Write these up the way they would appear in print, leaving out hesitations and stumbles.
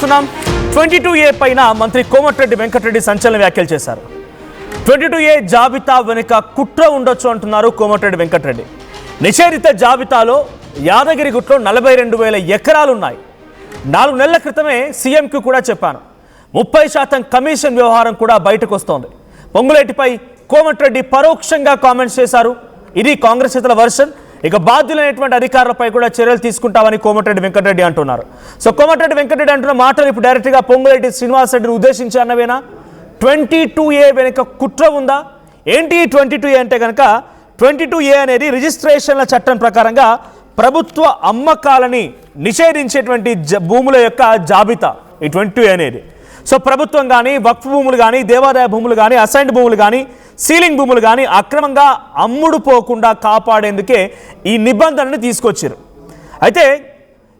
చూస్తున్నాం 22A పైన మంత్రి కోమటిరెడ్డి వెంకటరెడ్డి సంచలన వ్యాఖ్యలు చేశారు. 22A జాబితా వెనుక కుట్ర ఉండొచ్చు అంటున్నారు కోమటిరెడ్డి వెంకటరెడ్డి. నిషేధిత జాబితాలో యాదగిరిగుట్టలో 42,000 ఎకరాలు ఉన్నాయి. 4 నెలల క్రితమే సీఎంకి కూడా చెప్పాను. 30% కమిషన్ వ్యవహారం కూడా బయటకు వస్తోంది. పొంగులేటిపై కోమటిరెడ్డి పరోక్షంగా కామెంట్స్ చేశారు. ఇది కాంగ్రెస్ నేతల వర్షన్. ఇక బాధ్యులైనటువంటి అధికారులపై కూడా చర్యలు తీసుకుంటామని కోమటిరెడ్డి వెంకటరెడ్డి అంటున్నారు. సో కోమటిరెడ్డి వెంకటరెడ్డి అంటున్న మాటలు ఇప్పుడు డైరెక్ట్గా పొంగులేటి శ్రీనివాసరెడ్డిని ఉద్దేశించి అన్నవేనా? 22A వెనుక కుట్ర ఉందా? ఏంటి 22A అంటే కనుక 22A అనేది రిజిస్ట్రేషన్ల చట్టం ప్రకారంగా ప్రభుత్వ అమ్మకాలని నిషేధించేటువంటి భూముల యొక్క జాబితా ఈ 22A అనేది. సో ప్రభుత్వం కానీ, వక్ఫ్ భూములు కానీ, దేవాదాయ భూములు కానీ, అసైన్డ్ భూములు కానీ, సీలింగ్ భూములు కానీ అక్రమంగా అమ్ముడు పోకుండా కాపాడేందుకే ఈ నిబంధనని తీసుకొచ్చారు. అయితే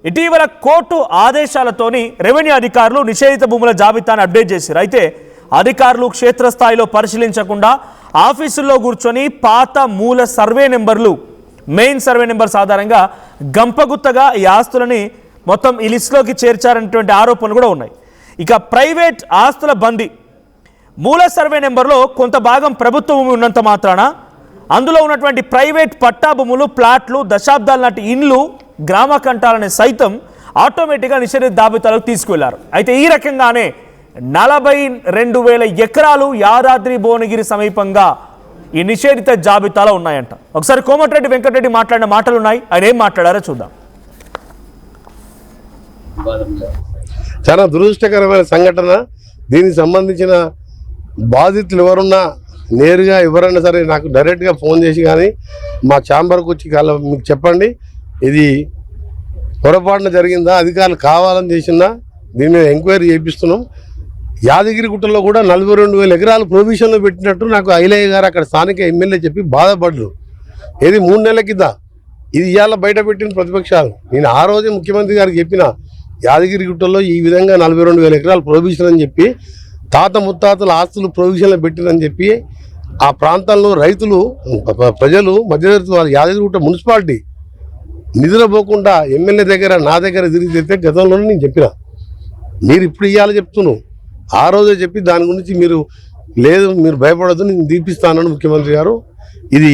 ఇటీవల కోర్టు ఆదేశాలతోని రెవెన్యూ అధికారులు నిషేధిత భూముల జాబితాను అప్డేట్ చేశారు. అయితే అధికారులు క్షేత్రస్థాయిలో పరిశీలించకుండా ఆఫీసుల్లో కూర్చొని పాత మూల సర్వే నెంబర్లు, మెయిన్ సర్వే నెంబర్స్ ఆధారంగా గంపగుత్తగా ఈ ఆస్తులని మొత్తం ఈ లిస్టులోకి చేర్చారనేటువంటి ఆరోపణలు కూడా ఉన్నాయి. ఇక ప్రైవేట్ ఆస్తుల బందీ, మూల సర్వే నెంబర్లో కొంత భాగం ప్రభుత్వ భూమి ఉన్నంత మాత్రాన అందులో ఉన్నటువంటి ప్రైవేట్ పట్టా భూములు, ప్లాట్లు, దశాబ్దాల నాటి ఇండ్లు, గ్రామ కంటాలని సైతం ఆటోమేటిక్గా నిషేధిత జాబితాలోకి తీసుకువెళ్లారు. అయితే ఈ రకంగానే 42,000 ఎకరాలు యాదాద్రి భువనగిరి సమీపంగా ఈ నిషేధిత జాబితాలో ఉన్నాయంట. ఒకసారి కోమటిరెడ్డి వెంకటరెడ్డి మాట్లాడిన మాటలు ఉన్నాయి. ఆయన ఏం మాట్లాడారో చూద్దాం. చాలా దురదృష్టకరమైన సంఘటన. దీనికి సంబంధించిన బాధితులు ఎవరున్నా నేరుగా ఎవరైనా సరే నాకు డైరెక్ట్గా ఫోన్ చేసి కానీ మా ఛాంబర్కి వచ్చి మీకు చెప్పండి, ఇది పొరపాటున జరిగిందా, అధికారులు కావాలని చేసిందా, దీని మీద ఎంక్వైరీ చేపిస్తున్నాం. యాదగిరిగుట్టలో కూడా 42,000 ఎకరాలు ప్రొవిజన్లో పెట్టినట్టు నాకు ఐలయ్య గారు అక్కడ స్థానిక ఎమ్మెల్యే చెప్పి బాధపడ్డారు. ఇది 3 నెలల కింద, ఇది ఇవాళ బయట పెట్టిన ప్రతిపక్షాలు. నేను ఆ రోజే ముఖ్యమంత్రి గారికి చెప్పిన, యాదగిరిగుట్టలో ఈ విధంగా 42,000 ఎకరాలు ప్రొవిజన్ అని చెప్పి, తాత ముత్తాతల ఆస్తులు ప్రొవిజన్లో పెట్టినని చెప్పి ఆ ప్రాంతాల్లో రైతులు, ప్రజలు, మధ్యతరగతి వాళ్ళు యాదగిరిగుట్ట మున్సిపాలిటీ నిధులపోకుండా ఎమ్మెల్యే దగ్గర నా దగ్గర తిరిగితే గతంలోనే నేను చెప్పిన, మీరు ఇప్పుడు ఇవ్వాలి చెప్తున్నాను, ఆ రోజే చెప్పి దాని గురించి మీరు లేదు, మీరు భయపడద్దు, నేను తీపిస్తానని ముఖ్యమంత్రి గారు. ఇది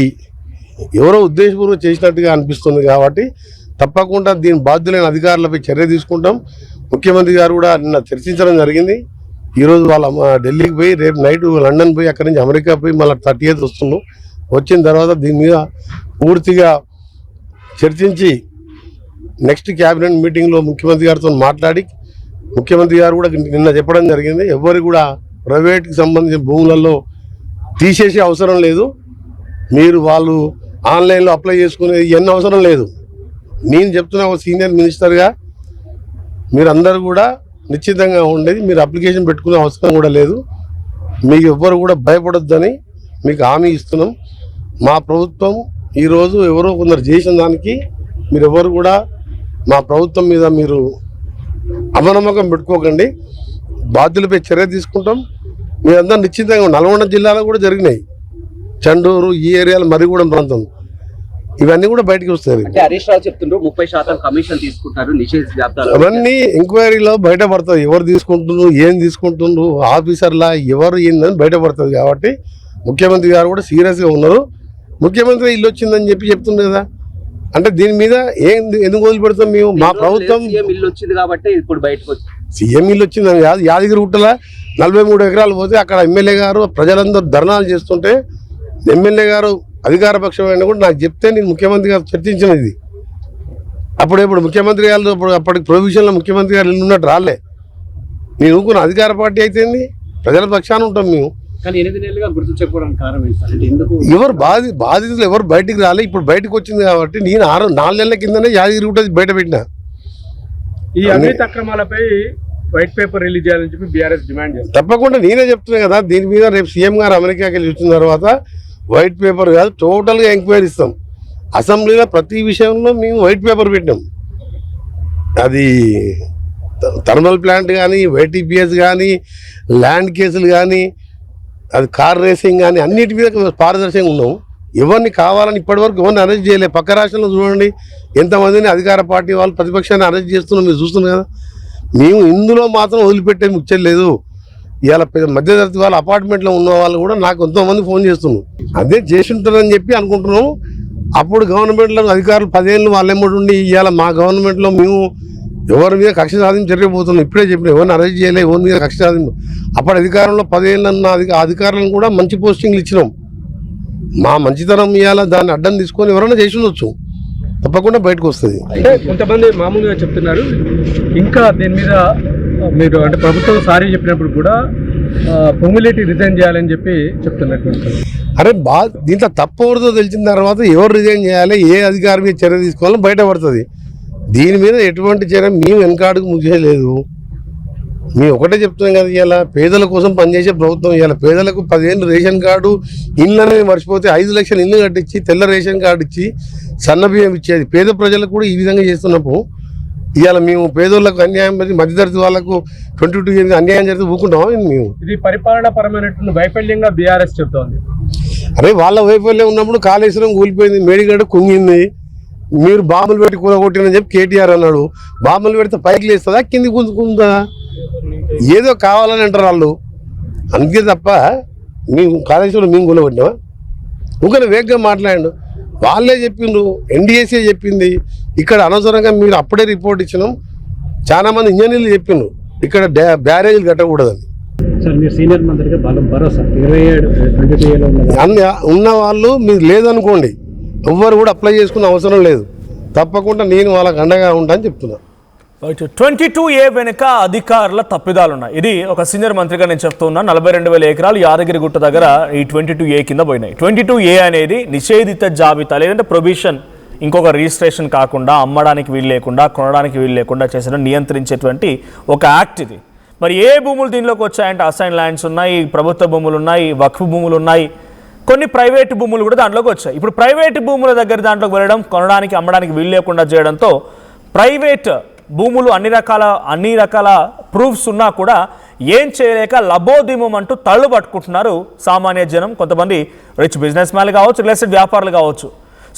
ఎవరో ఉద్దేశపూర్వకం చేసినట్టుగా అనిపిస్తుంది. కాబట్టి తప్పకుండా దీని బాధ్యులైన అధికారులపై చర్య తీసుకుంటాం. ముఖ్యమంత్రి గారు కూడా నిన్న చర్చించడం జరిగింది. ఈరోజు వాళ్ళ ఢిల్లీకి పోయి రేపు నైట్ లండన్ పోయి అక్కడి నుంచి అమెరికా పోయి మళ్ళీ 30th వస్తున్నాం. వచ్చిన తర్వాత దీని మీద పూర్తిగా చర్చించి నెక్స్ట్ క్యాబినెట్ మీటింగ్లో ముఖ్యమంత్రి గారితో మాట్లాడి, ముఖ్యమంత్రి గారు కూడా నిన్న చెప్పడం జరిగింది, ఎవరు కూడా ప్రైవేట్కి సంబంధించిన భూములలో తీసేసే అవసరం లేదు, మీరు వాళ్ళు ఆన్లైన్లో అప్లై చేసుకునేది ఎన్ని అవసరం లేదు. నేను చెప్తున్నా ఒక సీనియర్ మినిస్టర్గా మీరందరూ కూడా నిశ్చితంగా ఉండేది, మీరు అప్లికేషన్ పెట్టుకునే అవసరం కూడా లేదు, మీకు ఎవ్వరు కూడా భయపడొద్దని మీకు హామీ ఇస్తున్నాం. మా ప్రభుత్వం ఈరోజు ఎవరో కొందరు చేసిన దానికి మీరు ఎవరు కూడా మా ప్రభుత్వం మీద మీరు అపనమ్మకం పెట్టుకోకండి. బాధ్యులపై చర్య తీసుకుంటాం. మీరందరూ నిశ్చితంగా. నల్గొండ జిల్లాలో కూడా జరిగినాయి, చండూరు ఈ ఏరియాలో, మరిగూడెం ప్రాంతం, ఇవన్నీ కూడా బయటకు వస్తాయి. హరీష్ రావు చెప్తుండ్రు 30% కమిషన్ తీసుకుంటారు నిషేధిత జాబితాలో. అవన్నీ ఎంక్వైరీలో బయటపడుతుంది, ఎవరు తీసుకుంటున్నారు, ఏం తీసుకుంటున్నారు, ఆఫీసర్లా ఎవరు ఏందని బయటపడుతుంది. కాబట్టి ముఖ్యమంత్రి గారు కూడా సీరియస్గా ఉన్నారు. ముఖ్యమంత్రి ఇల్లు వచ్చిందని చెప్పి చెప్తుంది కదా, అంటే దీని మీద ఎందుకు వదిలిపెడతాం మేము? మా ప్రభుత్వం ఇల్లు వచ్చింది కాబట్టి ఇప్పుడు బయటకు వచ్చింది. సీఎం ఇల్లు వచ్చిందని కాదు, యాదగిరిగుట్టల 43 ఎకరాలు పోతే అక్కడ ఎమ్మెల్యే గారు ప్రజలందరూ ధర్నాలు చేస్తుంటే ఎమ్మెల్యే గారు అధికార పక్షమైన కూడా నాకు చెప్తే నేను ముఖ్యమంత్రి గారు చర్చించినది. ఇప్పుడు ముఖ్యమంత్రి గారు అప్పటికి ప్రొవిజన్లో ముఖ్యమంత్రి గారు ఇల్లు ఉన్నట్టు రాలే. నేను ఊరుకున్న అధికార పార్టీ అయితేంది, ప్రజల పక్షాన ఉంటాం మేము. ఎవరు బాధితులు ఎవరు బయటికి రాలే, ఇప్పుడు బయటకు వచ్చింది కాబట్టి నేను 4 నెలల కిందనే యాదగిరిగుట్ట బయట పెట్టిన. ఈ అవినీతి అక్రమాలపై వైట్ పేపర్ రిలీజ్ చేయాలని చెప్పి బీఆర్ఎస్ డిమాండ్ చేస్తారు. తప్పకుండా నేనే చెప్తున్నా కదా, దీని మీద రేపు సీఎం గారు అమెరికాకి వెళ్ళి వచ్చిన తర్వాత వైట్ పేపర్ కాదు, టోటల్గా ఎంక్వైరీ ఇస్తాం. అసెంబ్లీలో ప్రతి విషయంలో మేము వైట్ పేపర్ పెట్టాం. అది థర్మల్ ప్లాంట్ కానీ, వైటీపీఎస్ కానీ, ల్యాండ్ కేసులు కానీ, అది కార్ రేసింగ్ కానీ, అన్నిటి మీద పారదర్శకంగా ఉన్నాం. ఎవరిని కావాలని ఇప్పటివరకు ఎవరిని అరెస్ట్ చేయలేదు. పక్క రాష్ట్రంలో చూడండి ఎంతమందిని అధికార పార్టీ వాళ్ళు ప్రతిపక్షాన్ని అరెస్ట్ చేస్తున్నాం, మీరు చూస్తున్నారు కదా. మేము ఇందులో మాత్రం వదిలిపెట్టే ముచ్చలేదు. ఇవాళ మధ్యతరగతి వాళ్ళ అపార్ట్మెంట్లో ఉన్న వాళ్ళు కూడా నాకు ఎంతోమంది ఫోన్ చేస్తున్నారు. అదే చేసి ఉంటారని చెప్పి అనుకుంటున్నాం. అప్పుడు గవర్నమెంట్లో అధికారులు 10 ఏళ్ళు వాళ్ళెమ్మడి ఉండి ఇవాళ మా గవర్నమెంట్లో మేము ఎవరి మీద కక్ష సాధించి జరిగిపోతున్నాం. ఇప్పుడే చెప్పిన ఎవరిని అరెస్ట్ చేయలే, ఎవరి మీద కక్ష సాధింపు. అప్పుడు అధికారంలో 10 ఏళ్ళు అన్న అధికారులను కూడా మంచి పోస్టింగ్లు ఇచ్చినాం. మా మంచితనం ఇవాళ దాన్ని అడ్డం తీసుకొని ఎవరైనా చేసి ఉండొచ్చు, తప్పకుండా బయటకు వస్తుంది. అంటే కొంతమంది మామూలుగా చెప్తున్నారు ఇంకా దీని మీద మీరు అంటే ప్రభుత్వం సారీ చెప్పినప్పుడు కూడా పొంగులేటి రిజైన్ చేయాలని చెప్పి చెప్తున్నట్టు. అరే దీంట్లో తప్పవరదో తెలిసిన తర్వాత ఎవరు రిజైన్ చేయాలి, ఏ అధికారి మీద చర్య తీసుకోవాలో బయటపడుతుంది. దీని మీద ఎటువంటి చర్య మేము వెనకాడుకు ముగియలేదు. మేము ఒకటే చెప్తున్నాం కదా, ఇవాళ పేదల కోసం పనిచేసే ప్రభుత్వం. ఇవాళ పేదలకు 10 ఏళ్ళు రేషన్ కార్డు ఇల్లు అనేది మర్చిపోతే 5 లక్షల ఇల్లు కట్టించి తెల్ల రేషన్ కార్డు ఇచ్చి సన్న బియ్యం ఇచ్చేది. పేద ప్రజలకు కూడా ఈ విధంగా చేస్తున్నప్పుడు ఇవాళ మేము పేదోళ్ళకు అన్యాయం, మధ్యతరగతి వాళ్ళకు 22 ఏళ్ళు అన్యాయం జరిగితే ఊకుంటాం మేము. ఇది పరిపాలన పరమైనటువంటి వైఫల్యంగా బీఆర్ఎస్ చెప్తోంది. అరే వాళ్ళ వైఫల్యం ఉన్నప్పుడు కాళేశ్వరం కూలిపోయింది, మేడిగడ్డ కుంగింది, మీరు బాంబులు పెట్టి కూలగొట్టినని చెప్పి కేటీఆర్ అన్నాడు. బాంబులు పెడితే పైకి లేస్తుందా కింది గుంజుకుందా? ఏదో కావాలని అంటారు వాళ్ళు, అందుకే తప్ప మేము కాళేశ్వరం మేము కూలగొట్టినామా? ఇంకొక వేగంగా మాట్లాడండు. వాళ్ళే చెప్పిండ్రు, ఎన్డీఏసీ చెప్పింది. ఇక్కడ అనవసరంగా మీరు అప్పుడే రిపోర్ట్ ఇచ్చినాం. చాలా మంది ఇంజనీర్లు చెప్పిండ్రు ఇక్కడ బ్యారేజీలు కట్టకూడదని. ఉన్న వాళ్ళు మీరు లేదనుకోండి, ఎవ్వరు కూడా అప్లై చేసుకునే అవసరం లేదు. తప్పకుండా నేను వాళ్ళకి అండగా ఉంటా అని చెప్తున్నా. 22A వెనుక అధికారుల తప్పిదాలు ఉన్నాయి. ఇది ఒక సీనియర్ మంత్రిగా నేను చెప్తూ ఉన్నా. 42,000 ఎకరాలు యాదగిరిగుట్ట దగ్గర ఈ 22A కింద పోయినాయి. 22A అనేది నిషేధిత జాబితా, లేదంటే ప్రొబిషన్, ఇంకొక రిజిస్ట్రేషన్ కాకుండా అమ్మడానికి వీలు లేకుండా కొనడానికి వీలు లేకుండా చేసిన నియంత్రించేటువంటి ఒక యాక్ట్ ఇది. మరి ఏ భూములు దీనిలోకి వచ్చాయంటే అసైన్ ల్యాండ్స్ ఉన్నాయి, ప్రభుత్వ భూములు ఉన్నాయి, వక్ఫ్ భూములు ఉన్నాయి, కొన్ని ప్రైవేటు భూములు కూడా దాంట్లోకి వచ్చాయి. ఇప్పుడు ప్రైవేటు భూముల దగ్గర దాంట్లోకి వెళ్ళడం, కొనడానికి అమ్మడానికి వీలు లేకుండా చేయడంతో ప్రైవేట్ భూములు అన్ని రకాల ప్రూఫ్స్ ఉన్నా కూడా ఏం చేయలేక లబోదిమం అంటూ తళ్ళు పట్టుకుంటున్నారు సామాన్య జనం. కొంతమంది రిచ్ బిజినెస్ మ్యాన్లు కావచ్చు, రియల్ ఎస్టేట్ వ్యాపారులు కావచ్చు.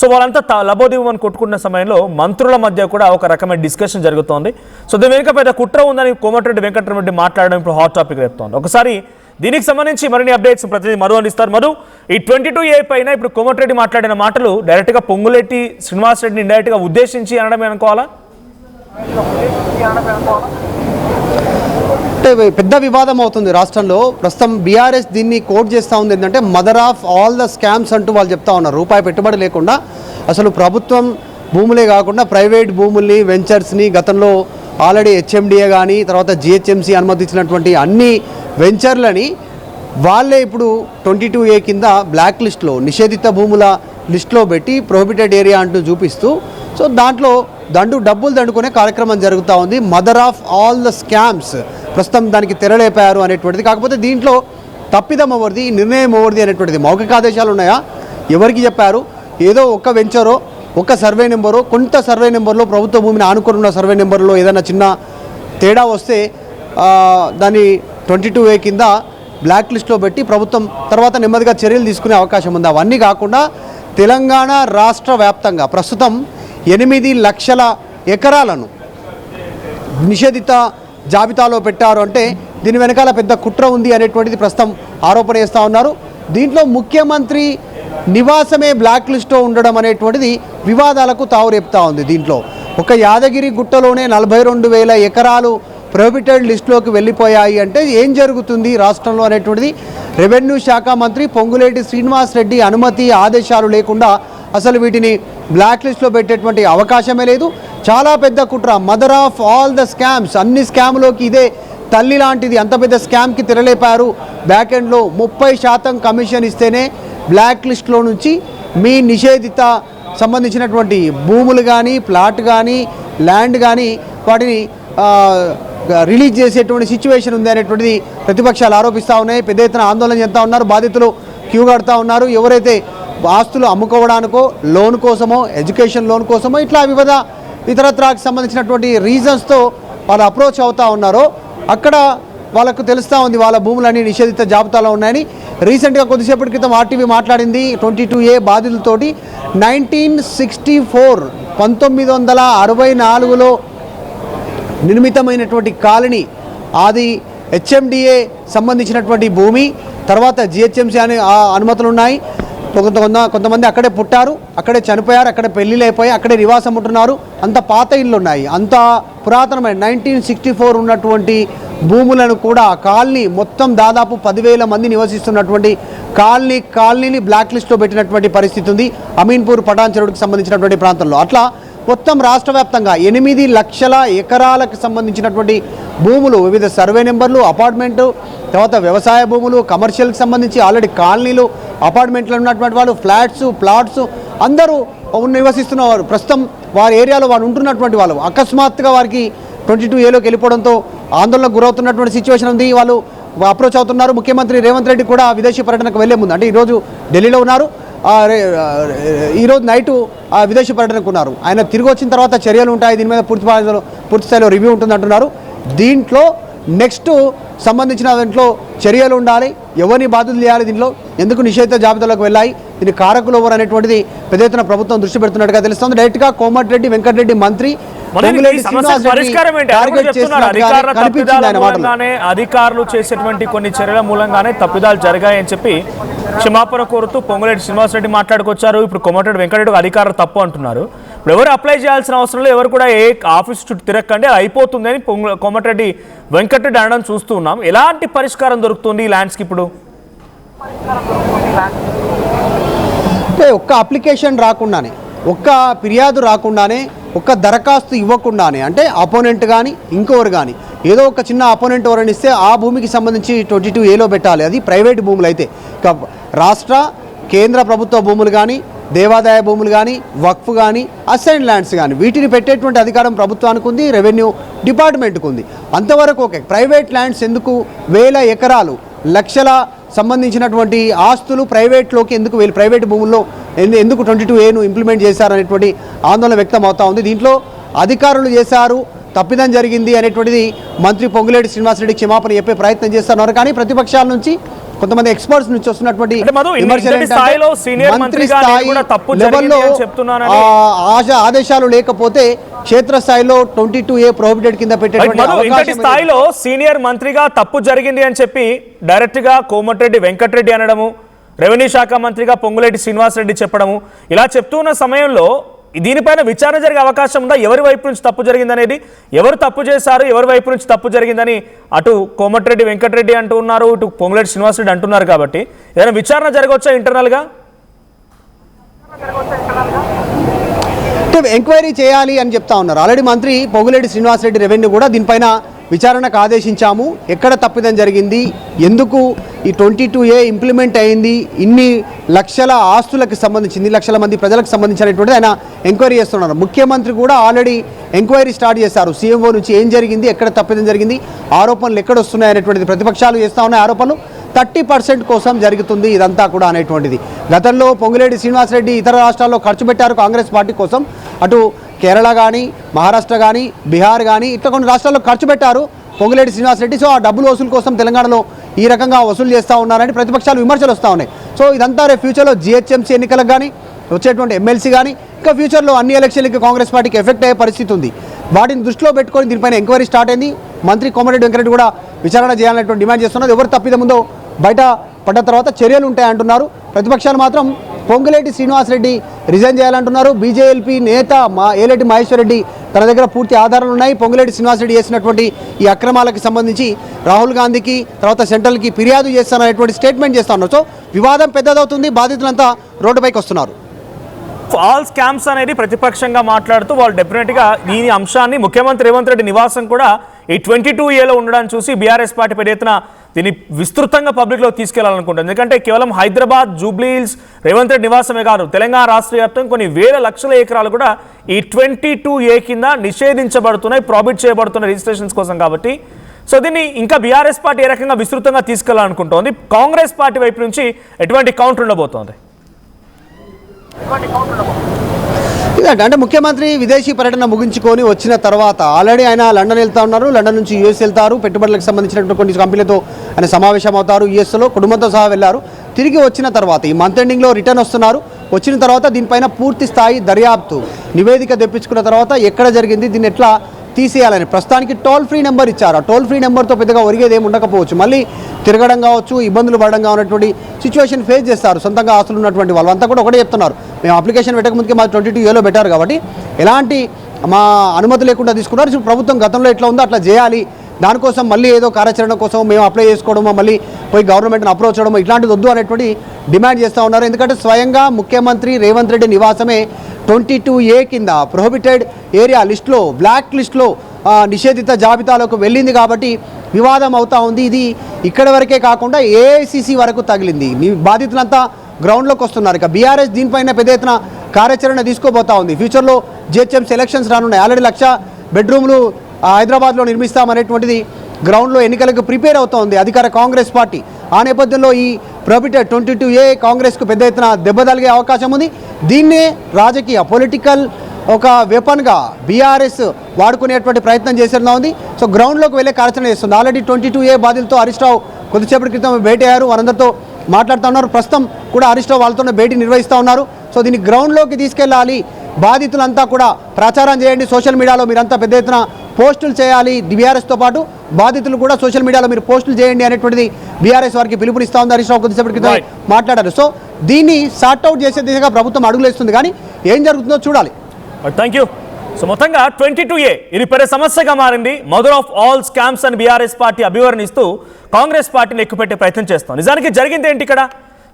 సో వాళ్ళంతా లబోదిమం అని కొట్టుకున్న సమయంలో మంత్రుల మధ్య కూడా ఒక రకమైన డిస్కషన్ జరుగుతోంది. సో దీని వెనుక పెద్ద కుట్ర ఉందని కోమటిరెడ్డి వెంకటరెడ్డి మాట్లాడడం ఇప్పుడు హాట్ టాపిక్ చెప్తోంది. ఒకసారి దీనికి సంబంధించి మరిన్ని అప్డేట్స్ ప్రతినిధి మధు అందిస్తారు. మధు, ఈ 22A పైన ఇప్పుడు కోమటిరెడ్డి మాట్లాడిన మాటలు డైరెక్ట్గా పొంగులేటి శ్రీనివాసరెడ్డిని ఇండైరెక్ట్గా ఉద్దేశించి అనడమే అనుకోవాలా? అంటే పెద్ద వివాదం అవుతుంది రాష్ట్రంలో. ప్రస్తుతం బీఆర్ఎస్ దీన్ని కోట్ చేస్తూ ఉంది ఏంటంటే mother of all the scams అంటూ వాళ్ళు చెప్తా ఉన్నారు. రూపాయి పెట్టుబడి లేకుండా అసలు ప్రభుత్వం భూములే కాకుండా ప్రైవేట్ భూముల్ని, వెంచర్స్ని గతంలో ఆల్రెడీ హెచ్ఎండిఏ కానీ తర్వాత జిహెచ్ఎంసీ అనుమతించినటువంటి అన్ని వెంచర్లని వాళ్ళే ఇప్పుడు 22A కింద బ్లాక్ లిస్ట్లో, నిషేధిత భూముల లిస్ట్లో పెట్టి ప్రొహిబిటెడ్ ఏరియా అంటూ చూపిస్తూ, సో దాంట్లో డబ్బులు దండుకునే కార్యక్రమం జరుగుతూ ఉంది. Mother of all the scams ప్రస్తుతం దానికి తెరలేపారు అనేటువంటిది. కాకపోతే దీంట్లో తప్పిదం ఎవరిది, నిర్ణయం ఎవరిది అనేటువంటిది, మౌఖిక ఆదేశాలు ఉన్నాయా, ఎవరికి చెప్పారు? ఏదో ఒక్క వెంచరో, ఒక్క సర్వే నెంబరో, కొంత సర్వే నెంబర్లో ప్రభుత్వ భూమిని ఆనుకొని ఉన్న సర్వే నెంబర్లో ఏదైనా చిన్న తేడా వస్తే దాన్ని 22A కింద బ్లాక్ లిస్ట్లో పెట్టి ప్రభుత్వం తర్వాత నెమ్మదిగా చర్యలు తీసుకునే అవకాశం ఉంది. అవన్నీ కాకుండా తెలంగాణ రాష్ట్ర వ్యాప్తంగా ప్రస్తుతం 8 లక్షల ఎకరాలను నిషేధిత జాబితాలో పెట్టారు. అంటే దీని వెనకాల పెద్ద కుట్ర ఉంది అనేటువంటిది ప్రస్తుతం ఆరోపణ చేస్తూ ఉన్నారు. దీంట్లో ముఖ్యమంత్రి నివాసమే బ్లాక్ లిస్ట్లో ఉండడం అనేటువంటిది వివాదాలకు తావురేపుతా ఉంది. దీంట్లో ఒక యాదగిరి గుట్టలోనే 42,000 ఎకరాలు ప్రొహిబిటెడ్ లిస్టులోకి వెళ్ళిపోయాయి అంటే ఏం జరుగుతుంది రాష్ట్రంలో అనేటువంటిది రెవెన్యూ శాఖ మంత్రి పొంగులేటి శ్రీనివాసరెడ్డి అనుమతి, ఆదేశాలు లేకుండా అసలు వీటిని బ్లాక్ లిస్ట్లో పెట్టేటువంటి అవకాశమే లేదు. చాలా పెద్ద కుట్ర, mother of all the scams, అన్ని స్కామ్లోకి ఇదే తల్లి లాంటిది. అంత పెద్ద స్కామ్కి తెరలేపారు. బ్యాక్ ఎండ్లో 30% కమిషన్ ఇస్తేనే బ్లాక్ లిస్ట్లో నుంచి మీ నిషేధిత సంబంధించినటువంటి భూములు కానీ, ప్లాట్ కానీ, ల్యాండ్ కానీ వాటిని రిలీజ్ చేసేటువంటి సిచ్యువేషన్ ఉంది అనేటువంటిది ప్రతిపక్షాలు ఆరోపిస్తూ ఉన్నాయి. పెద్ద ఎత్తున ఆందోళన చేస్తూ ఉన్నారు. బాధితులు క్యూ కడతా ఉన్నారు. ఎవరైతే ఆస్తులు అమ్ముకోవడానికో, లోన్ కోసమో, ఎడ్యుకేషన్ లోన్ కోసమో, ఇట్లా వివిధ ఇతరత్రాకు సంబంధించినటువంటి రీజన్స్తో వాళ్ళు అప్రోచ్ అవుతూ ఉన్నారో అక్కడ వాళ్ళకు తెలుస్తూ ఉంది వాళ్ళ భూములన్నీ నిషేధిత జాబితాలో ఉన్నాయని. రీసెంట్గా కొద్దిసేపటి క్రితం ఆర్టీవీ మాట్లాడింది 22A బాధితులతోటి. 1964 1964లో నిర్మితమైనటువంటి కాలనీ, అది హెచ్ఎండిఏ సంబంధించినటువంటి భూమి, తర్వాత జిహెచ్ఎంసీ అనే అనుమతులు ఉన్నాయి. కొంతమంది అక్కడే పుట్టారు, అక్కడే చనిపోయారు, అక్కడే పెళ్ళిళ్ళు అయిపోయి అక్కడే నివాసం ఉంటున్నారు. అంత పాత ఇళ్ళు ఉన్నాయి, అంత పురాతనమైన 1964 ఉన్నటువంటి భూములను కూడా కాలనీ మొత్తం దాదాపు 10,000 మంది నివసిస్తున్నటువంటి కాలనీని బ్లాక్ లిస్ట్లో పెట్టినటువంటి పరిస్థితి ఉంది అమీన్పూర్ పటాన్ చెరువుకి సంబంధించినటువంటి ప్రాంతంలో. అట్లా మొత్తం రాష్ట్ర వ్యాప్తంగా 8 లక్షల ఎకరాలకు సంబంధించినటువంటి భూములు, వివిధ సర్వే నెంబర్లు, అపార్ట్మెంటు, తర్వాత వ్యవసాయ భూములు, కమర్షియల్కి సంబంధించి ఆల్రెడీ కాలనీలు, అపార్ట్మెంట్లో ఉన్నటువంటి వాళ్ళు, ప్లాట్స్ అందరూ నివసిస్తున్నవారు. ప్రస్తుతం వారి ఏరియాలో వారు ఉంటున్నటువంటి వాళ్ళు అకస్మాత్తుగా వారికి 22Aలోకి వెళ్ళిపోవడంతో ఆందోళనకు గురవుతున్నటువంటి సిచ్యువేషన్ ఉంది. వాళ్ళు అప్రోచ్ అవుతున్నారు. ముఖ్యమంత్రి రేవంత్ రెడ్డి కూడా విదేశీ పర్యటనకు వెళ్లే ముందు, అంటే ఈరోజు ఢిల్లీలో ఉన్నారు, ఈరోజు నైటు విదేశీ పర్యటనకు ఉన్నారు. ఆయన తిరిగి వచ్చిన తర్వాత చర్యలు ఉంటాయి, దీని మీద పూర్తి స్థాయిలో రివ్యూ ఉంటుందంటున్నారు. దీంట్లో నెక్స్ట్ సంబంధించిన దాంట్లో చర్యలు ఉండాలి, ఎవరిని బాధ్యతలు చేయాలి, దీంట్లో ఎందుకు నిషేధిత జాబితాలోకి వెళ్ళాయి, దీని కారకులు ఎవరు అనేటువంటిది పెద్ద ఎత్తున ప్రభుత్వం దృష్టి పెడుతున్నట్టుగా తెలుస్తుంది. డైరెక్ట్గా కోమటిరెడ్డి వెంకటరెడ్డి మంత్రి అధికారులు చేసేటువంటి కొన్ని చర్యల మూలంగానే తప్పిదాలు జరిగాయని చెప్పి క్షమాపణ కోరుతూ పొంగులేటి శ్రీనివాసరెడ్డి మాట్లాడుకొచ్చారు. ఇప్పుడు కోమటిరెడ్డి వెంకటరెడ్డి అధికారులు తప్పు అంటున్నారు. ఇప్పుడు ఎవరు అప్లై చేయాల్సిన అవసరం లేదు, ఎవరు కూడా ఏ ఆఫీస్ చుట్టూ తిరగకండి, అది అయిపోతుంది అని కోమటిరెడ్డి వెంకటరెడ్డి అనడం చూస్తూ ఉన్నాం. ఎలాంటి పరిష్కారం దొరుకుతుంది ఈ ల్యాండ్స్కి ఇప్పుడు? ఒక్క అప్లికేషన్ రాకుండానే, ఒక్క ఫిర్యాదు రాకుండానే, ఒక్క దరఖాస్తు ఇవ్వకుండానే, అంటే అపోనెంట్ కానీ ఇంకోరు కానీ ఏదో ఒక చిన్న అపోనెంట్ ఎవరైనా ఇస్తే ఆ భూమికి సంబంధించి 22Aలో పెట్టాలి. అది ప్రైవేట్ భూములు అయితే. ఇక రాష్ట్ర కేంద్ర ప్రభుత్వ భూములు కానీ, దేవాదాయ భూములు కానీ, వక్ఫ్ కానీ, అసైన్ ల్యాండ్స్ కానీ వీటిని పెట్టేటువంటి అధికారం ప్రభుత్వానికి ఉంది, రెవెన్యూ డిపార్ట్మెంట్కి ఉంది. అంతవరకు ఓకే. ప్రైవేట్ ల్యాండ్స్ ఎందుకు? వేల ఎకరాలు, లక్షల సంబంధించినటువంటి ఆస్తులు ప్రైవేట్లోకి ఎందుకు వెళ్ళి, ప్రైవేట్ భూముల్లో ఎందుకు 22Aను ఇంప్లిమెంట్ చేశారనేటువంటి ఆందోళన వ్యక్తం అవుతా ఉంది. దీంట్లో అధికారులు చేశారు, తప్పిదం జరిగింది అనేటువంటిది మంత్రి పొంగులేటి శ్రీనివాసరెడ్డి క్షమాపణ చెప్పే ప్రయత్నం చేస్తున్నారు. కానీ ప్రతిపక్షాల నుంచి, కొంతమంది ఎక్స్పర్ట్స్ నుంచి వస్తున్నటువంటి మంత్రి స్థాయి లెవెల్లో ఆదేశాలు లేకపోతే క్షేత్రస్థాయిలో 22A ప్రొహిబిటెడ్ కింద పెట్టేటువంటి స్థాయిలో సీనియర్ మంత్రిగా తప్పు జరిగింది అని చెప్పి డైరెక్ట్ గా కోమటిరెడ్డి వెంకటరెడ్డి అనడము, రెవెన్యూ శాఖ మంత్రిగా పొంగులేటి శ్రీనివాసరెడ్డి చెప్పడము, ఇలా చెప్తున్న సమయంలో దీనిపైన విచారణ జరిగే అవకాశం ఉందా? ఎవరి వైపు నుంచి తప్పు జరిగిందనేది, ఎవరు తప్పు చేశారు, ఎవరి వైపు నుంచి తప్పు జరిగిందని అటు కోమటిరెడ్డి వెంకటరెడ్డి అంటూ ఉన్నారు, ఇటు పొంగులేటి శ్రీనివాసరెడ్డి అంటున్నారు. కాబట్టి ఏదైనా విచారణ జరగవచ్చా ఇంటర్నల్గా? ఎంక్వైరీ చేయాలి అని చెప్తా ఉన్నారు. ఆల్రెడీ మంత్రి పొంగులేటి శ్రీనివాసరెడ్డి రెవెన్యూ కూడా దీనిపైన విచారణకు ఆదేశించాము, ఎక్కడ తప్పిదం జరిగింది, ఎందుకు ఈ 22A ఇంప్లిమెంట్ అయింది, ఇన్ని లక్షల ఆస్తులకు సంబంధించి, ఇన్ని లక్షల మంది ప్రజలకు సంబంధించినటువంటిది ఆయన ఎంక్వైరీ చేస్తున్నారు. ముఖ్యమంత్రి కూడా ఆల్రెడీ ఎంక్వైరీ స్టార్ట్ చేశారు. సీఎంఓ నుంచి ఏం జరిగింది, ఎక్కడ తప్పిదం జరిగింది, ఆరోపణలు ఎక్కడ వస్తున్నాయి అనేటువంటిది ప్రతిపక్షాలు చేస్తూ ఉన్నాయి. ఆరోపణలు 30% కోసం జరుగుతుంది ఇదంతా కూడా అనేటువంటిది. గతంలో పొంగులేటి శ్రీనివాసరెడ్డి ఇతర రాష్ట్రాల్లో ఖర్చు పెట్టారు కాంగ్రెస్ పార్టీ కోసం. అటు కేరళ కానీ, మహారాష్ట్ర కానీ, బీహార్ కానీ ఇట్లా కొన్ని రాష్ట్రాల్లో ఖర్చు పెట్టారు పొంగులేటి శ్రీనివాసరెడ్డి. సో ఆ డబ్బులు వసూలు కోసం తెలంగాణలో ఈ రకంగా వసూలు చేస్తూ ఉన్నారని ప్రతిపక్షాలు విమర్శలు వస్తూ ఉన్నాయి. సో ఇదంతా రేపు ఫ్యూచర్లో జిహెచ్ఎంసీ ఎన్నికలకు కానీ, వచ్చేటువంటి ఎమ్మెల్సీ కానీ, ఇంకా ఫ్యూచర్లో అన్ని ఎలక్షన్లకి కాంగ్రెస్ పార్టీకి ఎఫెక్ట్ అయ్యే పరిస్థితి ఉంది. వాటిని దృష్టిలో పెట్టుకొని దీనిపైన ఎంక్వైరీ స్టార్ట్ అయింది. మంత్రి కోమటిరెడ్డి వెంకటరెడ్డి కూడా విచారణ చేయాలనేటువంటి డిమాండ్ చేస్తున్నారు. ఎవరు తప్పిదం ఉందో బయట పడ్డ తర్వాత చర్యలు ఉంటాయంటున్నారు. ప్రతిపక్షాలు మాత్రం పొంగులేటి శ్రీనివాసరెడ్డి రిజైన్ చేయాలంటున్నారు. బీజేపీ నేత ఏలేటి మహేశ్వర్ రెడ్డి తన దగ్గర పూర్తి ఆధారాలు ఉన్నాయి. పొంగులేటి శ్రీనివాసరెడ్డి చేసినటువంటి ఈ అక్రమాలకు సంబంధించి రాహుల్ గాంధీకి, తర్వాత సెంట్రల్కి ఫిర్యాదు చేస్తాననేటువంటి స్టేట్మెంట్ చేస్తా ఉన్నారు. సో వివాదం పెద్దదవుతుంది, బాధితులంతా రోడ్డుపైకి వస్తున్నారు. ఆల్ స్కామ్స్ అనేది ప్రతిపక్షంగా మాట్లాడుతూ వాళ్ళు డెఫినెట్గా ఈ అంశాన్ని ముఖ్యమంత్రి రేవంత్ రెడ్డి నివాసం కూడా ఈ 22Aలో ఉండడాన్ని చూసి బీఆర్ఎస్ పార్టీ పెద్ద ఎత్తున దీన్ని విస్తృతంగా పబ్లిక్లో తీసుకెళ్లాలనుకుంటుంది. ఎందుకంటే కేవలం హైదరాబాద్, జూబ్లీ హిల్స్, రేవంత్ రెడ్డి నివాసమే కాదు, తెలంగాణ రాష్ట్ర వ్యాప్తంగా కొన్ని వేల లక్షల ఎకరాలు కూడా ఈ 22A కింద నిషేధించబడుతున్నాయి, ప్రాబిట్ చేయబడుతున్న రిజిస్ట్రేషన్స్ కోసం. కాబట్టి సో దీన్ని ఇంకా బీఆర్ఎస్ పార్టీ ఏ రకంగా విస్తృతంగా తీసుకెళ్లాలనుకుంటోంది? కాంగ్రెస్ పార్టీ వైపు నుంచి ఎటువంటి కౌంటర్ ఉండబోతోంది? అంటే ముఖ్యమంత్రి విదేశీ పర్యటన ముగించుకొని వచ్చిన తర్వాత ఆల్రెడీ ఆయన లండన్ వెళ్తా ఉన్నారు. లండన్ నుంచి యూఎస్ వెళ్తారు. పెట్టుబడులకు సంబంధించినటువంటి కొన్ని కంపెనీలతో ఆయన సమావేశం అవుతారు. యూఎస్లో కుటుంబంతో సహా వెళ్ళారు. తిరిగి వచ్చిన తర్వాత ఈ మంత్ ఎండింగ్లో రిటర్న్ వస్తున్నారు. వచ్చిన తర్వాత దీనిపైన పూర్తి స్థాయి దర్యాప్తు నివేదిక తెప్పించుకున్న తర్వాత ఎక్కడ జరిగింది, దీన్ని ఎట్లా తీసేయాలని ప్రస్తుతానికి టోల్ ఫ్రీ నెంబర్ ఇచ్చారు. ఆ టోల్ ఫ్రీ నెంబర్తో పెద్దగా ఒరిగేది ఏమి ఉండకపోవచ్చు. మళ్ళీ తిరగడం కావచ్చు, ఇబ్బందులు పడడం కానటువంటి సిచ్యువేషన్ ఫేస్ చేస్తారు సొంతంగా ఆస్తులు ఉన్నటువంటి వాళ్ళు. అంతా కూడా ఒకటే చెప్తున్నారు, మేము అప్లికేషన్ పెట్టక ముందుకే మా 22A పెట్టారు కాబట్టి ఎలాంటి మా అనుమతి లేకుండా తీసుకున్నారు. ఇప్పుడు ప్రభుత్వం గతంలో ఎట్లా ఉందో అట్లా చేయాలి, దానికోసం మళ్ళీ ఏదో కార్యాచరణ కోసం మేము అప్లై చేసుకోవడమో మళ్ళీ పోయి గవర్నమెంట్ని అప్రోచ్ చేయడమో ఇట్లాంటిది వద్దు అనేటువంటి డిమాండ్ చేస్తూ ఉన్నారు. ఎందుకంటే స్వయంగా ముఖ్యమంత్రి రేవంత్ రెడ్డి నివాసమే 22A కింద ప్రొహిబిటెడ్ ఏరియా లిస్టులో, బ్లాక్ లిస్టులో నిషేధిత జాబితాలోకి వెళ్ళింది కాబట్టి వివాదం అవుతూ ఉంది. ఇది ఇక్కడి వరకే కాకుండా AICC వరకు తగిలింది. బాధితులంతా గ్రౌండ్లోకి వస్తున్నారు. ఇక బీఆర్ఎస్ దీనిపైన పెద్ద ఎత్తున కార్యాచరణ తీసుకోబోతా ఉంది. ఫ్యూచర్లో GHMC ఎలక్షన్స్ రానున్నాయి. ఆల్రెడీ 1,00,000 బెడ్రూమ్లు హైదరాబాద్లో నిర్మిస్తామనేటువంటిది గ్రౌండ్లో ఎన్నికలకు ప్రిపేర్ అవుతోంది అధికార కాంగ్రెస్ పార్టీ. ఆ నేపథ్యంలో ఈ ప్రొహిబిటెడ్ 22A కాంగ్రెస్కు పెద్ద ఎత్తున దెబ్బ తగిలే అవకాశం ఉంది. దీన్నే రాజకీయ పొలిటికల్ ఒక వెపన్గా బీఆర్ఎస్ వాడుకునేటువంటి ప్రయత్నం చేసేలా ఉంది. సో గ్రౌండ్లోకి వెళ్ళే కార్యాచరణ చేస్తుంది. ఆల్రెడీ 22A బాధితులతో హరీష్ రావు కొద్దిసేపటి క్రితం భేటీ అయ్యారు, వారందరితో మాట్లాడుతూ ఉన్నారు. ప్రస్తుతం కూడా హరీష్ రావు వాళ్ళతోనే భేటీ నిర్వహిస్తూ ఉన్నారు. సో దీన్ని గ్రౌండ్లోకి తీసుకెళ్ళాలి, బాధితులంతా కూడా ప్రచారం చేయండి, సోషల్ మీడియాలో మీరంతా పెద్ద ఎత్తున పోస్టులు చేయాలి. బీఆర్ఎస్తో పాటు బాధితులు కూడా సోషల్ మీడియాలో మీరు పోస్టులు చేయండి అనేటువంటిది బీఆర్ఎస్ వారికి పిలుపునిస్తూ ఉంది. హరీష్ రావు కొద్దిసేపటి క్రితం మాట్లాడారు. సో దీన్ని సార్ట్అవుట్ చేసే దిశగా ప్రభుత్వం అడుగులేస్తుంది, కానీ ఏం జరుగుతుందో చూడాలి. Thank you. సో మొత్తంగా 22A ఇది పెద్ద సమస్యగా మారింది. మదర్ ఆఫ్ ఆల్ స్కామ్స్ అని బీఆర్ఎస్ పార్టీ అభివర్ణిస్తూ కాంగ్రెస్ పార్టీని ఎక్కుపెట్టే ప్రయత్నం చేస్తాం. నిజానికి జరిగింది ఏంటి ఇక్కడ?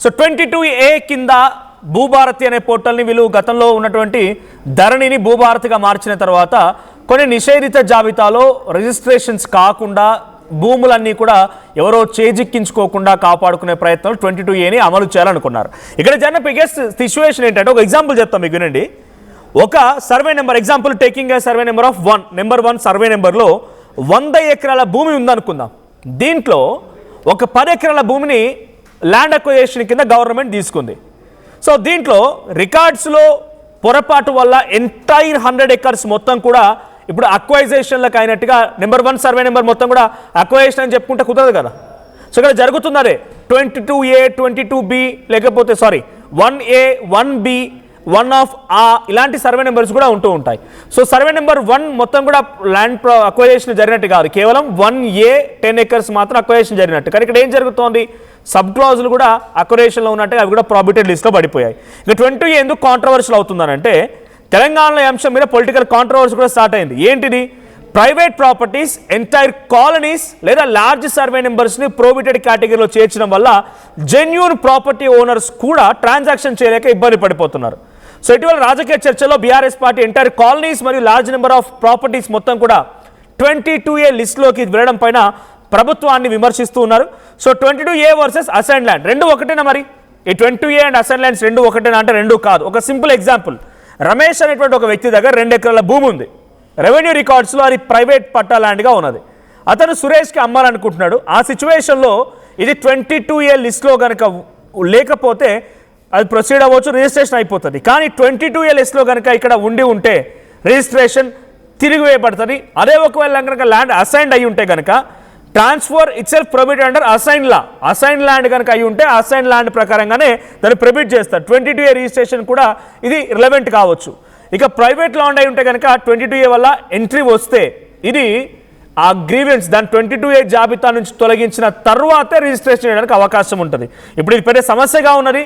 సో 22A కింద భూభారతి అనే పోర్టల్ని వీళ్ళు గతంలో ఉన్నటువంటి ధరణిని భూభారతిగా మార్చిన తర్వాత కొన్ని నిషేధిత జాబితాలో రిజిస్ట్రేషన్స్ కాకుండా భూములన్నీ కూడా ఎవరో చేజిక్కించుకోకుండా కాపాడుకునే ప్రయత్నం 22Aని అమలు చేయాలనుకున్నారు. ఇక్కడ జరిగిన బిగ్గెస్ట్ సిచ్యువేషన్ ఏంటంటే, ఒక ఎగ్జాంపుల్ చెప్తాం మీకు వినండి. ఒక survey number, example taking a survey number of 1, number 1 survey నెంబర్లో 100 ఎకరాల భూమి ఉందనుకుందాం. దీంట్లో ఒక 10 ఎకరాల భూమిని ల్యాండ్ అక్వైజేషన్ కింద గవర్నమెంట్ తీసుకుంది. సో దీంట్లో రికార్డ్స్లో పొరపాటు వల్ల ఎంటైర్ 100 ఎకర్స్ మొత్తం కూడా ఇప్పుడు అక్వైజేషన్లకు అయినట్టుగా నెంబర్ 1 సర్వే నెంబర్ మొత్తం కూడా అక్వైజేషన్ అని చెప్పుకుంటే కుదరదు కదా. సో ఇక్కడ జరుగుతుంది అదే 22A 22B లేకపోతే 1A 1B 1 ఇలాంటి సర్వే నెంబర్స్ కూడా ఉంటూ ఉంటాయి. సో సర్వే నెంబర్ 1 మొత్తం కూడా ల్యాండ్ అక్వైజేషన్ జరిగినట్టు కాదు, కేవలం 1A 10 ఎకర్స్ మాత్రం అక్వైజేషన్ జరిగినట్టు. కానీ ఇక్కడ ఏం జరుగుతోంది, సబ్ క్లాజులు కూడా అక్వైజేషన్లో ఉన్నట్టుగా అవి కూడా ప్రాబిటెడ్ లిస్ట్లో పడిపోయాయి. ఇక 22A ఎందుకు కాంట్రవర్షియల్ అవుతుందనంటే, తెలంగాణలో అంశం మీద పొలిటికల్ కాంట్రవర్సీ కూడా స్టార్ట్ అయింది. ఏంటిది? ప్రైవేట్ ప్రాపర్టీస్, ఎంటైర్ కాలనీస్ లేదా లార్జ్ సర్వే నెంబర్స్ని ప్రోబిటెడ్ కేటగిరీలో చేర్చడం వల్ల జెన్యూన్ ప్రాపర్టీ ఓనర్స్ కూడా ట్రాన్సాక్షన్ చేయలేక ఇబ్బంది పడిపోతున్నారు. సో ఇటీవల రాజకీయ చర్చలో బీఆర్ఎస్ పార్టీ ఎంటైర్ కాలనీస్ మరియు లార్జ్ నెంబర్ ఆఫ్ ప్రాపర్టీస్ మొత్తం కూడా 22A లిస్టులోకి వెళ్ళడం పైన ప్రభుత్వాన్ని విమర్శిస్తూ ఉన్నారు. So 22A versus assign land రెండు ఒకటేనా? మరి ఈ 22A అండ్ అసైన్ ల్యాండ్స్ రెండు ఒకటేనా అంటే రెండు కాదు. ఒక సింపుల్ ఎగ్జాంపుల్, రమేష్ అనేటువంటి ఒక వ్యక్తి దగ్గర 2 ఎకరాల భూమి ఉంది. రెవెన్యూ రికార్డ్స్లో అది ప్రైవేట్ పట్టా ల్యాండ్గా ఉన్నది. అతను సురేష్కి అమ్మాలనుకుంటున్నాడు. ఆ సిచ్యువేషన్లో ఇది 22A లిస్ట్లో కనుక లేకపోతే అది ప్రొసీడ్ అవ్వచ్చు, రిజిస్ట్రేషన్ అయిపోతుంది. కానీ 22A లిస్ట్లో కనుక ఇక్కడ ఉంటే రిజిస్ట్రేషన్ తిరిగివేయబడుతుంది. అదే ఒకవేళ కనుక ల్యాండ్ అసైన్డ్ అయి ఉంటే కనుక transfer itself prohibit under assign law. Assign land కనుక అయి ఉంటే అసైన్ ల్యాండ్ ప్రకారంగానే దాన్ని ప్రొబిట్ చేస్తారు. 22A రిజిస్ట్రేషన్ కూడా ఇది రిలవెంట్ కావచ్చు. ఇక ప్రైవేట్ ల్యాండ్ అయి ఉంటే కనుక 22A వల్ల ఎంట్రీ వస్తే ఇది ఆ గ్రీవెన్స్ దాని 22A జాబితా నుంచి తొలగించిన తర్వాతే రిజిస్ట్రేషన్ చేయడానికి అవకాశం ఉంటుంది. ఇప్పుడు ఇది పెద్ద సమస్యగా ఉన్నది.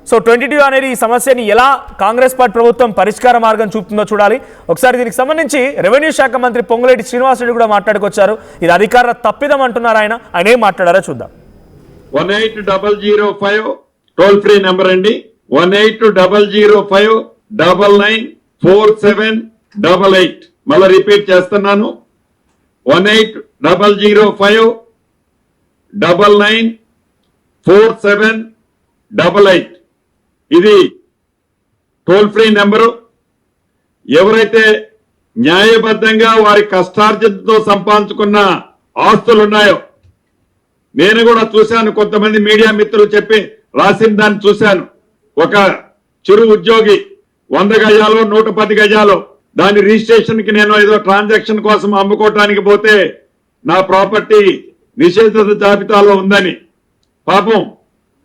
సో 22 అనేది ఈ సమస్యని ఎలా కాంగ్రెస్ పార్టీ ప్రభుత్వం పరిష్కార మార్గం చూపుతుందో చూడాలి. ఒకసారి దీనికి సంబంధించి రెవెన్యూ శాఖ మంత్రి పొంగులేటి శ్రీనివాసరెడ్డి కూడా మాట్లాడుకొచ్చారు. ఇది అధికారుల తప్పిదం అంటున్నారు ఆయన ఏం మాట్లాడారో చూద్దాం. 18005 టోల్ ఫ్రీ నెంబర్ అండి. 18005994788. మళ్ళీ రిపీట్ చేస్తున్నాను, 18005994788. ఇది టోల్ ఫ్రీ నెంబరు. ఎవరైతే న్యాయబద్ధంగా వారి కష్టార్జితంతో సంపాదించుకున్న ఆస్తులు ఉన్నాయో, నేను కూడా చూశాను, కొంతమంది మీడియా మిత్రులు చెప్పి రాసిన దాన్ని చూశాను. ఒక చిరు ఉద్యోగి 100 గజాలు 110 గజాలు దాని రిజిస్ట్రేషన్ కి నేను ఏదో ట్రాన్సాక్షన్ కోసం అమ్ముకోవటానికి పోతే నా ప్రాపర్టీ నిషేధిత జాబితాలో ఉందని. పాపం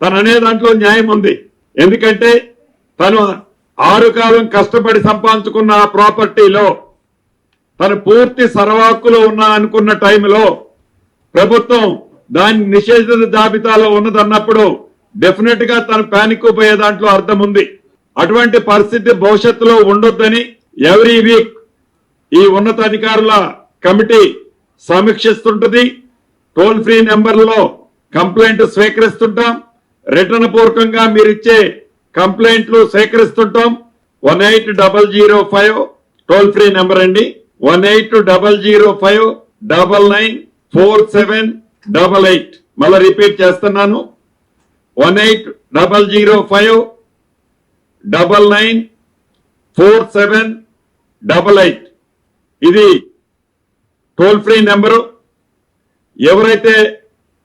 తను అనే దాంట్లో న్యాయం ఉంది. ఎందుకంటే తను 6 కాలం కష్టపడి సంపాదించుకున్న ఆ ప్రాపర్టీలో తను పూర్తి సర్వాక్కులో ఉన్నా అనుకున్న టైంలో ప్రభుత్వం దాని నిషేధిత జాబితాలో ఉన్నదన్నప్పుడు డెఫినెట్ గా తను ప్యానిక్ పోయే దాంట్లో అర్థం ఉంది. అటువంటి పరిస్థితి భవిష్యత్తులో ఉండొద్దని ఎవ్రీ వీక్ ఈ ఉన్నతాధికారుల కమిటీ సమీక్షిస్తుంటది. టోల్ ఫ్రీ నెంబర్లో కంప్లైంట్ స్వీకరిస్తుంటాం. రిటర్న్ పూర్వకంగా మీరిచ్చే కంప్లైంట్లు సేకరిస్తుంటాం. 18005 టోల్ ఫ్రీ నెంబర్ అండి. 18005994788. మళ్ళీ రిపీట్ చేస్తున్నాను, 18005994788. ఇది టోల్ ఫ్రీ నెంబరు. ఎవరైతే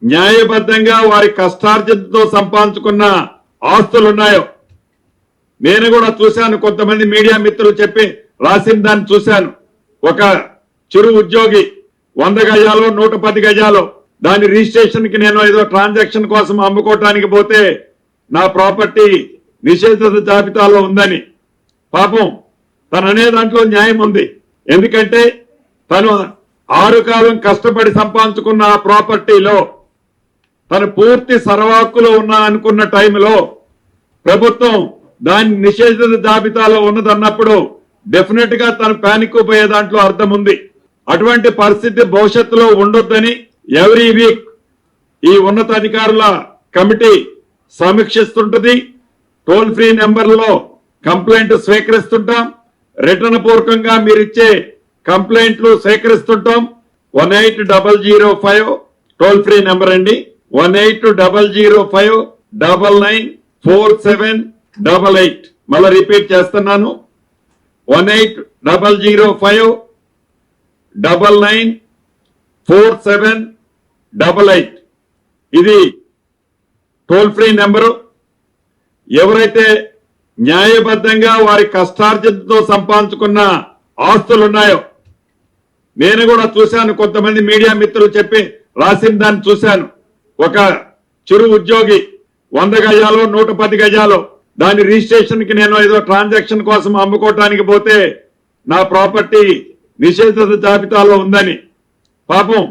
న్యాయబద్ధంగా వారి కష్టార్జితంతో సంపాదించుకున్న ఆస్తులున్నాయో, నేను కూడా చూశాను, కొంతమంది మీడియా మిత్రులు చెప్పి రాసిన దాన్ని చూశాను. ఒక చిరు ఉద్యోగి 100 గజాలు 110 గజాలు దాని రిజిస్ట్రేషన్ కి నేను ఏదో ట్రాన్సాక్షన్ కోసం అమ్ముకోవటానికి పోతే నా ప్రాపర్టీ నిషేధిత జాబితాలో ఉందని. పాపం తను అనే దాంట్లో న్యాయం ఉంది. ఎందుకంటే తను 6 కాలం కష్టపడి సంపాదించుకున్న ఆ ప్రాపర్టీలో తను పూర్తి సర్వాక్కులో ఉన్నా అనుకున్న టైంలో ప్రభుత్వం దాని నిషేధిత జాబితాలో ఉన్నదన్నప్పుడు డెఫినెట్ గా తను ప్యానిక్ పోయే దాంట్లో అర్థం ఉంది. అటువంటి పరిస్థితి భవిష్యత్తులో ఉండొద్దని ఎవ్రీ వీక్ ఈ ఉన్నతాధికారుల కమిటీ సమీక్షిస్తుంటది. టోల్ ఫ్రీ నెంబర్లో కంప్లైంట్ స్వీకరిస్తుంటాం. రిటర్న్ పూర్వకంగా మీరిచ్చే కంప్లైంట్లు సేకరిస్తుంటాం. 18005 టోల్ ఫ్రీ నెంబర్ అండి. 18005994788. మళ్ళీ రిపీట్ చేస్తున్నాను, 18005994788. ఇది టోల్ ఫ్రీ నెంబరు. ఎవరైతే న్యాయబద్ధంగా వారి కష్టార్జితంతో సంపాదించుకున్న ఆస్తులున్నాయో, నేను కూడా చూశాను, కొంతమంది మీడియా మిత్రులు చెప్పి రాసిన దాన్ని చూశాను. ఒక చిరు ఉద్యోగి 100 గజాలు 110 గజాలు దాని రిజిస్ట్రేషన్ కి నేను ఏదో ట్రాన్సాక్షన్ కోసం అమ్ముకోవటానికి పోతే నా ప్రాపర్టీ నిషేధిత జాబితాలో ఉందని. పాపం